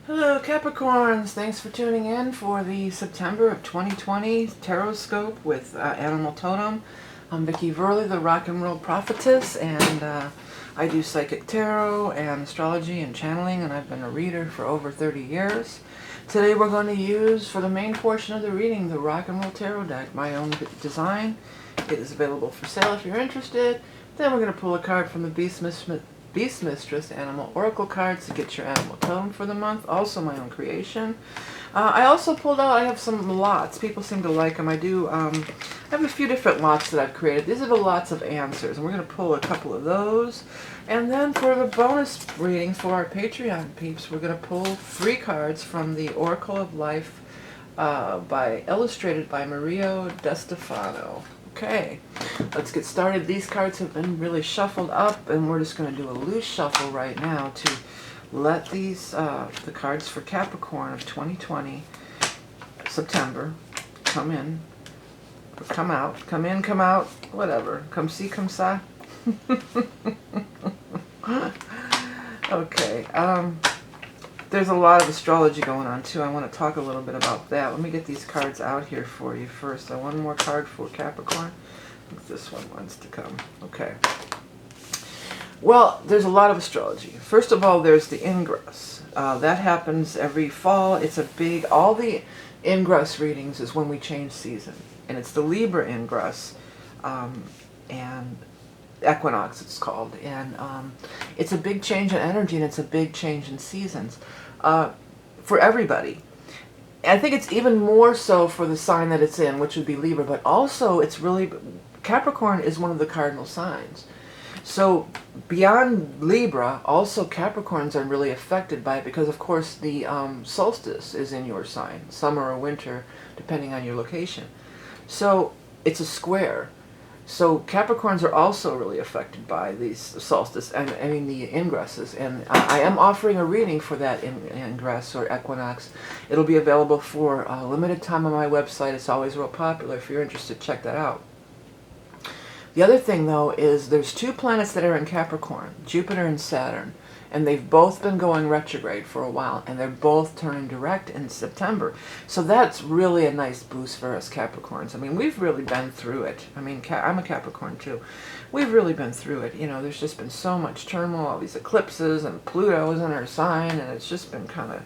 Hello Capricorns, thanks for tuning in for the September of 2020 Tarot Scope with Animal Totem. I'm Vickieverlie, the rock and roll prophetess, and I do psychic tarot and astrology and channeling, and I've been a reader for over 30 years. Today we're going to use, for the main portion of the reading, the rock and roll tarot deck, my own design. It is available for sale if you're interested. Then we're going to pull a card from the Beast Mistress Animal Oracle cards to get your animal totem for the month. Also my own creation. I also pulled out, I have some lots. People seem to like them. I have a few different lots that I've created. These are the lots of answers, and we're going to pull a couple of those. And then for the bonus reading for our Patreon peeps, we're going to pull 3 cards from the Oracle of Life illustrated by Mario DeStefano. Okay, let's get started. These cards have been really shuffled up, and we're just going to do a loose shuffle right now to let these, the cards for Capricorn of 2020, September, come in, or come out, come in, come out, whatever, come see, come sa. Okay, there's a lot of astrology going on too. I want to talk a little bit about that. Let me get these cards out here for you first. I want one more card for Capricorn. I think this one wants to come. Okay. Well, there's a lot of astrology. First of all, there's the ingress. That happens every fall. It's a big, all the ingress readings is when we change season. And it's the Libra ingress. And equinox it's called, and it's a big change in energy, and it's a big change in seasons for everybody. I think it's even more so for the sign that it's in, which would be Libra, but also it's really, Capricorn is one of the cardinal signs. So beyond Libra, also Capricorns are really affected by it because, of course, the solstice is in your sign, summer or winter, depending on your location. So it's a square. So Capricorns are also really affected by these solstice, and I mean the ingresses, and I am offering a reading for that ingress or equinox. It'll be available for a limited time on my website. It's always real popular. If you're interested, check that out. The other thing, though, is there's 2 planets that are in Capricorn, Jupiter and Saturn, and they've both been going retrograde for a while, and they're both turning direct in September. So that's really a nice boost for us Capricorns. I mean, we've really been through it. I mean, I'm a Capricorn too. We've really been through it. You know, there's just been so much turmoil, all these eclipses, and Pluto's in our sign, and it's just been kind of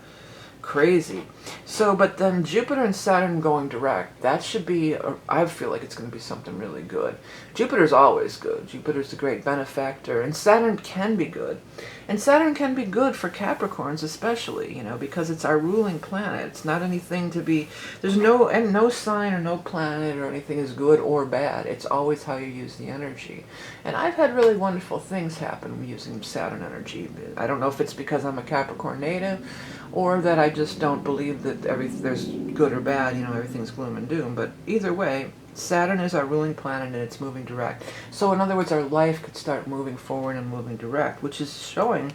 crazy. So, but then Jupiter and Saturn going direct, that should be, I feel like it's going to be something really good. Jupiter's always good. Jupiter's the great benefactor, and Saturn can be good. And Saturn can be good for Capricorns especially, you know, because it's our ruling planet. It's not anything to be, there's no sign or no planet or anything is good or bad. It's always how you use the energy. And I've had really wonderful things happen using Saturn energy. I don't know if it's because I'm a Capricorn native, or that I just don't believe that there's good or bad, you know, everything's gloom and doom. But either way, Saturn is our ruling planet, and it's moving direct. So in other words, our life could start moving forward and moving direct, which is showing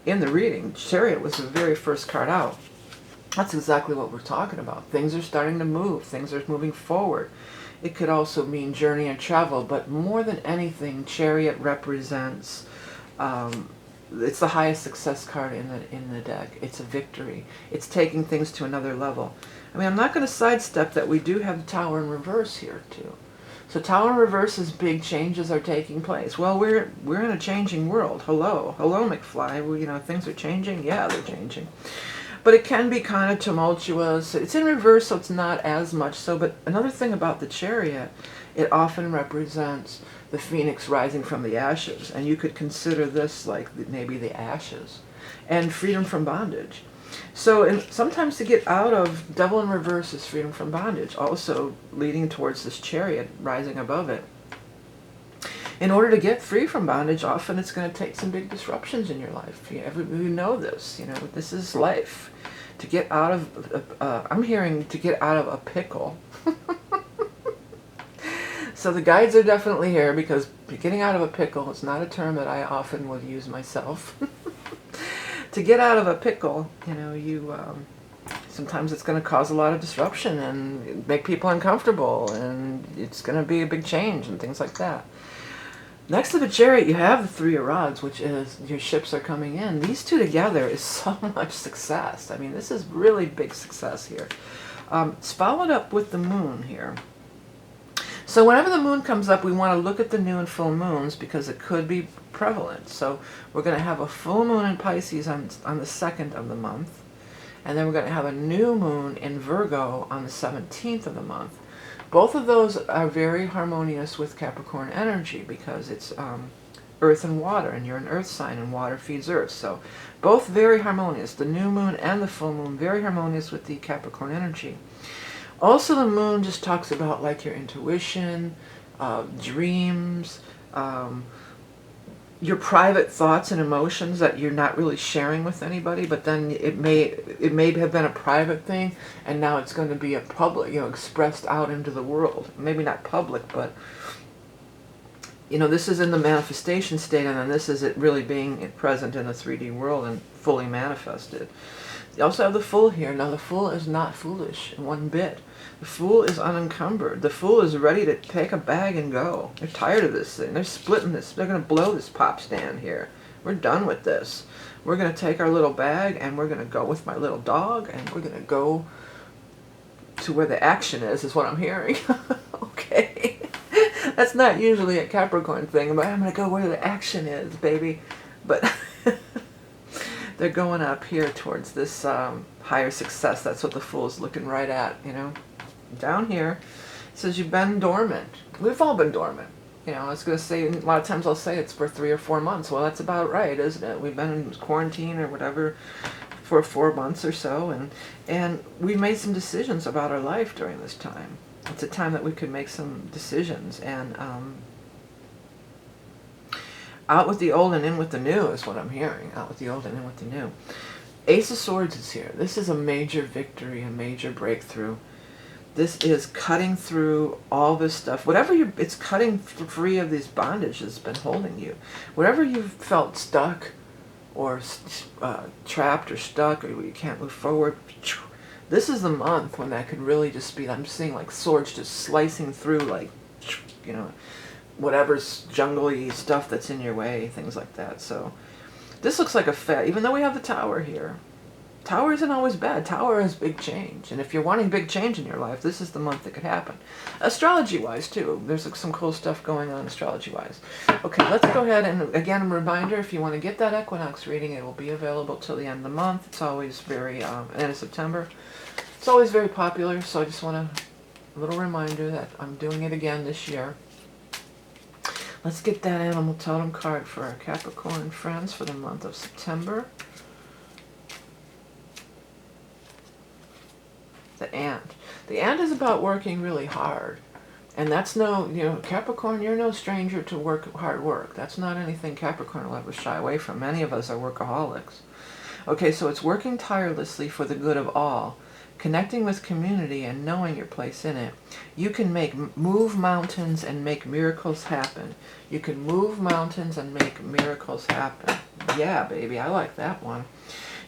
in the reading. Chariot was the very first card out. That's exactly what we're talking about. Things are starting to move. Things are moving forward. It could also mean journey and travel, but more than anything, Chariot represents it's the highest success card in the deck. It's a victory. It's taking things to another level. I mean, I'm not going to sidestep that we do have the Tower in reverse here too. So Tower in reverse is big changes are taking place. Well, we're in a changing world. Hello, McFly. Well, you know, things are changing. Yeah, they're changing. But it can be kind of tumultuous. It's in reverse, so it's not as much so. But another thing about the Chariot, it often represents the phoenix rising from the ashes. And you could consider this like maybe the ashes. And freedom from bondage. So and sometimes to get out of Devil in reverse is freedom from bondage. Also leading towards this Chariot rising above it. In order to get free from bondage, often it's going to take some big disruptions in your life. You know this. You know, this is life. To get out of, I'm hearing to get out of a pickle. So the guides are definitely here because getting out of a pickle is not a term that I often would use myself. To get out of a pickle, you know, sometimes it's going to cause a lot of disruption and make people uncomfortable, and it's going to be a big change and things like that. Next to the Chariot, you have the Three of Rods, which is your ships are coming in. These two together is so much success. I mean, this is really big success here. It's followed up with the Moon here. So whenever the Moon comes up, we want to look at the new and full moons because it could be prevalent. So we're going to have a full moon in Pisces on the 2nd of the month. And then we're going to have a new moon in Virgo on the 17th of the month. Both of those are very harmonious with Capricorn energy because it's earth and water, and you're an earth sign, and water feeds earth. So both very harmonious. The new moon and the full moon, very harmonious with the Capricorn energy. Also, the moon just talks about like your intuition, dreams, your private thoughts and emotions that you're not really sharing with anybody, but then it may have been a private thing, and now it's going to be a public, expressed out into the world. Maybe not public, but this is in the manifestation state, and then this is it really being present in the 3D world and fully manifested. You also have the Fool here. Now the Fool is not foolish one bit. The Fool is unencumbered. The Fool is ready to take a bag and go. They're tired of this thing. They're splitting this. They're going to blow this pop stand here. We're done with this. We're going to take our little bag and we're going to go with my little dog and we're going to go to where the action is what I'm hearing. Okay. That's not usually a Capricorn thing, but I'm going to go where the action is, baby. But they're going up here towards this higher success. That's what the Fool is looking right at, Down here, it says you've been dormant. We've all been dormant. I was going to say, a lot of times I'll say it's for 3 or 4 months. Well, that's about right, isn't it? We've been in quarantine or whatever for 4 months or so, and we've made some decisions about our life during this time. It's a time that we could make some decisions, and out with the old and in with the new is what I'm hearing. Out with the old and in with the new. Ace of Swords is here. This is a major victory, a major breakthrough. This is cutting through all this stuff. It's cutting free of these bondages that's been holding you. Whatever you've felt stuck or trapped or stuck or you can't move forward, this is the month when that could really just be, I'm seeing like swords just slicing through like, whatever's jungly stuff that's in your way, things like that. So this looks like even though we have the Tower here. Tower isn't always bad. Tower is big change. And if you're wanting big change in your life, this is the month that could happen. Astrology-wise, too. There's some cool stuff going on astrology-wise. Okay, let's go ahead and, again, a reminder, if you want to get that equinox reading, it will be available till the end of the month. It's always very, end of September. It's always very popular, so I just want a little reminder that I'm doing it again this year. Let's get that animal totem card for our Capricorn friends for the month of September. The ant. The ant is about working really hard. And that's Capricorn, you're no stranger to hard work. That's not anything Capricorn will ever shy away from. Many of us are workaholics. Okay, so it's working tirelessly for the good of all. Connecting with community and knowing your place in it. You can move mountains and make miracles happen. You can move mountains and make miracles happen. Yeah, baby, I like that one.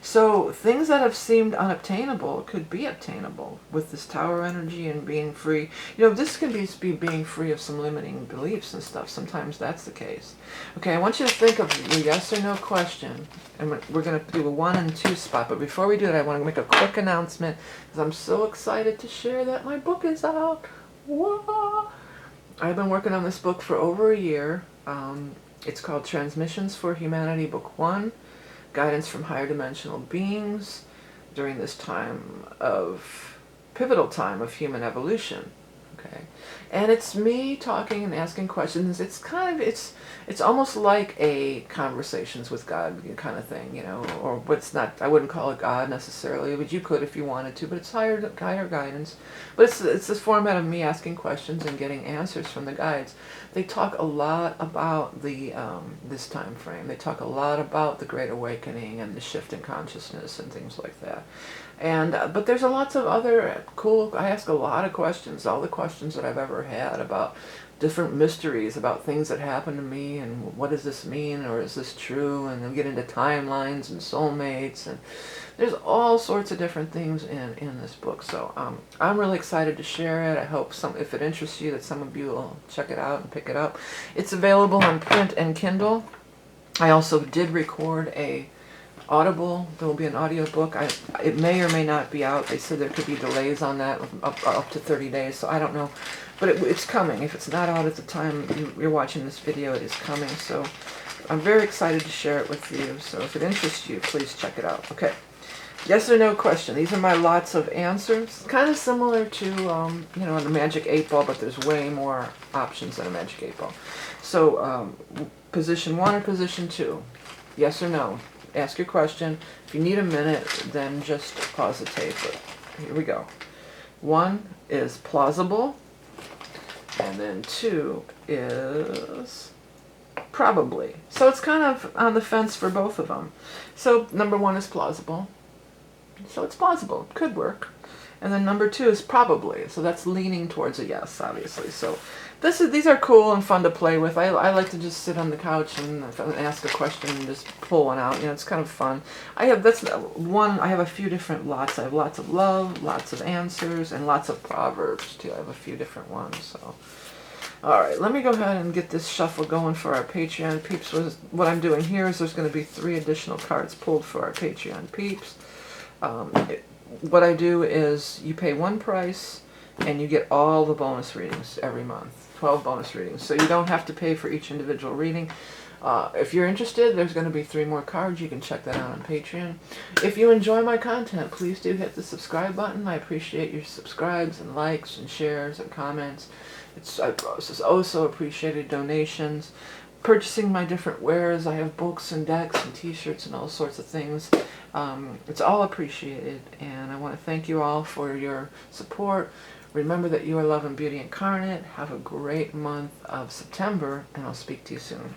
So things that have seemed unobtainable could be obtainable with this Tower energy and being free. This can be being free of some limiting beliefs and stuff. Sometimes that's the case. Okay, I want you to think of your yes or no question. And we're going to do a 1 and 2 spot. But before we do that, I want to make a quick announcement because I'm so excited to share that my book is out. Whoa! I've been working on this book for over a year. It's called Transmissions for Humanity, Book 1. Guidance from higher dimensional beings during this pivotal time of human evolution. Okay, and it's me talking and asking questions. It's almost like a conversations with God kind of thing, or what's not. I wouldn't call it God necessarily, but you could if you wanted to. But it's higher guidance. But it's this format of me asking questions and getting answers from the guides. They talk a lot about this time frame. They talk a lot about the Great Awakening and the shift in consciousness and things like that. And but there's lots of other cool. I ask a lot of questions. All the questions that I've ever had about different mysteries about things that happen to me, and what does this mean, or is this true? And then get into timelines and soulmates, and there's all sorts of different things in this book. So I'm really excited to share it. I hope if it interests you, that some of you will check it out and pick it up. It's available on print and Kindle. I also did record a Audible. There will be an audiobook. It may or may not be out. They said there could be delays on that, up to 30 days, so I don't know. But it's coming. If it's not out at the time you're watching this video, it is coming. So I'm very excited to share it with you. So if it interests you, please check it out. Okay. Yes or no question. These are my lots of answers. Kind of similar to, you know, the Magic 8 Ball, but there's way more options than a Magic 8 Ball. So position 1 or position 2? Yes or no? Ask your question. If you need a minute, then just pause the tape. But here we go. 1 is plausible. And then 2 is probably. So it's kind of on the fence for both of them. So number 1 is plausible. So it's plausible. Could work. And then number 2 is probably. So that's leaning towards a yes, obviously. So these are cool and fun to play with. I like to just sit on the couch and ask a question and just pull one out. You know, it's kind of fun. I have a few different lots. I have lots of love, lots of answers, and lots of proverbs too. I have a few different ones. So, all right, let me go ahead and get this shuffle going for our Patreon peeps. What I'm doing here is there's going to be 3 additional cards pulled for our Patreon peeps. What I do is you pay one price and you get all the bonus readings every month, 12 bonus readings. So you don't have to pay for each individual reading. If you're interested, there's going to be 3 more cards. You can check that out on Patreon. If you enjoy my content, please do hit the subscribe button. I appreciate your subscribes and likes and shares and comments. I also appreciated donations. Purchasing my different wares. I have books and decks and t-shirts and all sorts of things. It's all appreciated, and I want to thank you all for your support. Remember that you are love and beauty incarnate. Have a great month of September, and I'll speak to you soon.